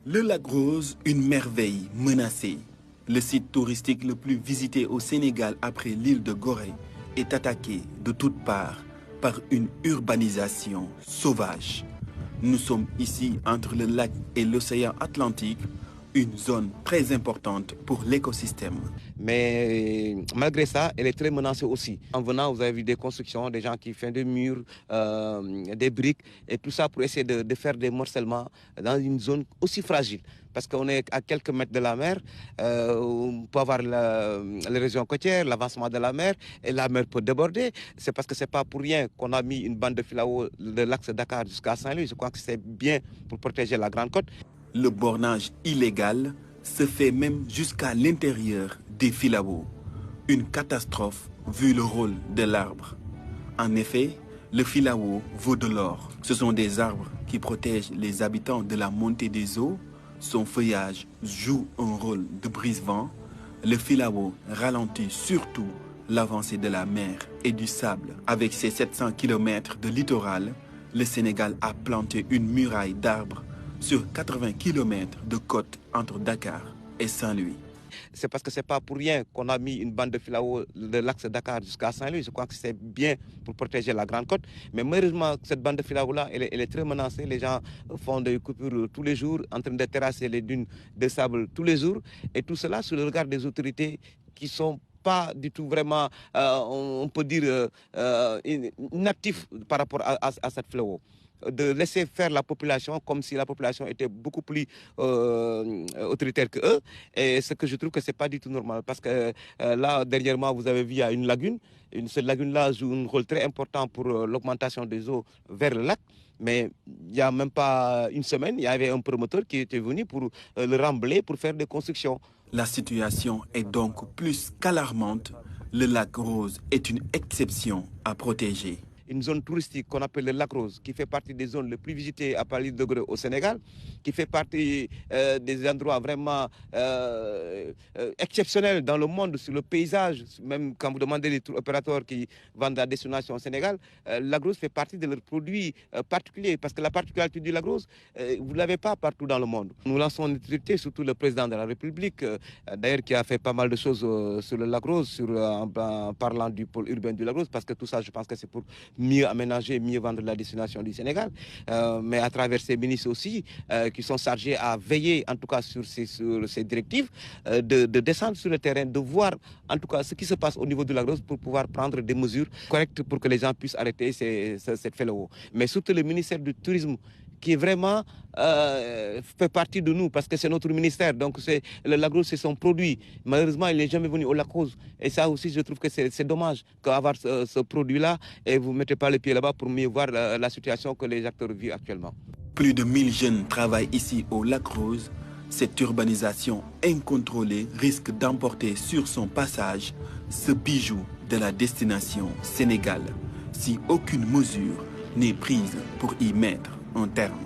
Le lac Rose, une merveille menacée. Le site touristique le plus visité au Sénégal après l'île de Gorée est attaqué de toutes parts par une urbanisation sauvage. Nous sommes ici entre le lac et l'océan Atlantique, une zone très importante pour l'écosystème. Mais malgré ça, elle est très menacée aussi. En venant, vous avez vu des constructions, des gens qui font des murs, des briques, et tout ça pour essayer de faire des morcellements dans une zone aussi fragile. Parce qu'on est à quelques mètres de la mer, on peut avoir l'érosion côtière, l'avancement de la mer, et la mer peut déborder. C'est parce que ce n'est pas pour rien qu'on a mis une bande de filao de l'axe Dakar jusqu'à Saint-Louis. Je crois que c'est bien pour protéger la Grande Côte. Le bornage illégal se fait même jusqu'à l'intérieur des filaos. Une catastrophe vu le rôle de l'arbre. En effet, le filao vaut de l'or. Ce sont des arbres qui protègent les habitants de la montée des eaux. Son feuillage joue un rôle de brise-vent. Le filao ralentit surtout l'avancée de la mer et du sable. Avec ses 700 km de littoral, le Sénégal a planté une muraille d'arbres sur 80 km de côte entre Dakar et Saint-Louis. C'est parce que ce n'est pas pour rien qu'on a mis une bande de filao de l'axe Dakar jusqu'à Saint-Louis. Je crois que c'est bien pour protéger la Grande Côte. Mais malheureusement, cette bande de filao-là, elle est très menacée. Les gens font des coupures tous les jours, en train de terrasser les dunes de sable tous les jours. Et tout cela sous le regard des autorités qui sont pas du tout vraiment, on peut dire, inactifs par rapport à cette fléau. De laisser faire la population comme si la population était beaucoup plus autoritaire que eux. Et ce que je trouve que ce n'est pas du tout normal. Parce que là, derrière moi, vous avez vu, il y a une lagune. Cette lagune-là joue un rôle très important pour l'augmentation des eaux vers le lac. Mais il n'y a même pas une semaine, il y avait un promoteur qui était venu pour le remblayer, pour faire des constructions. La situation est donc plus qu'alarmante. Le lac Rose est une exception à protéger. Une zone touristique qu'on appelle le lac Rose, qui fait partie des zones les plus visitées à Paris de Gorée au Sénégal, qui fait partie des endroits vraiment exceptionnels dans le monde, sur le paysage. Même quand vous demandez les tours opérateurs qui vendent la destination au Sénégal, le lac Rose fait partie de leurs produits particuliers. Parce que la particularité du lac Rose, vous ne l'avez pas partout dans le monde. Nous lançons une autorité, surtout le président de la République, d'ailleurs qui a fait pas mal de choses sur le lac Rose, en parlant du pôle urbain du lac Rose, parce que tout ça, je pense que c'est pour mieux aménager, mieux vendre la destination du Sénégal, mais à travers ces ministres aussi, qui sont chargés à veiller, en tout cas sur ces directives, de descendre sur le terrain, de voir en tout cas ce qui se passe au niveau de la Rose pour pouvoir prendre des mesures correctes pour que les gens puissent arrêter cette fléau. Mais surtout le ministère du Tourisme, qui est vraiment fait partie de nous parce que c'est notre ministère. Donc le lac Rose, c'est son produit. Malheureusement, il n'est jamais venu au lac Rose. Et ça aussi, je trouve que c'est dommage qu'avoir ce produit-là et vous ne mettez pas les pieds là-bas pour mieux voir la situation que les acteurs vivent actuellement. Plus de 1000 jeunes travaillent ici au lac Rose. Cette urbanisation incontrôlée risque d'emporter sur son passage ce bijou de la destination Sénégal, si aucune mesure n'est prise pour y mettre un terme.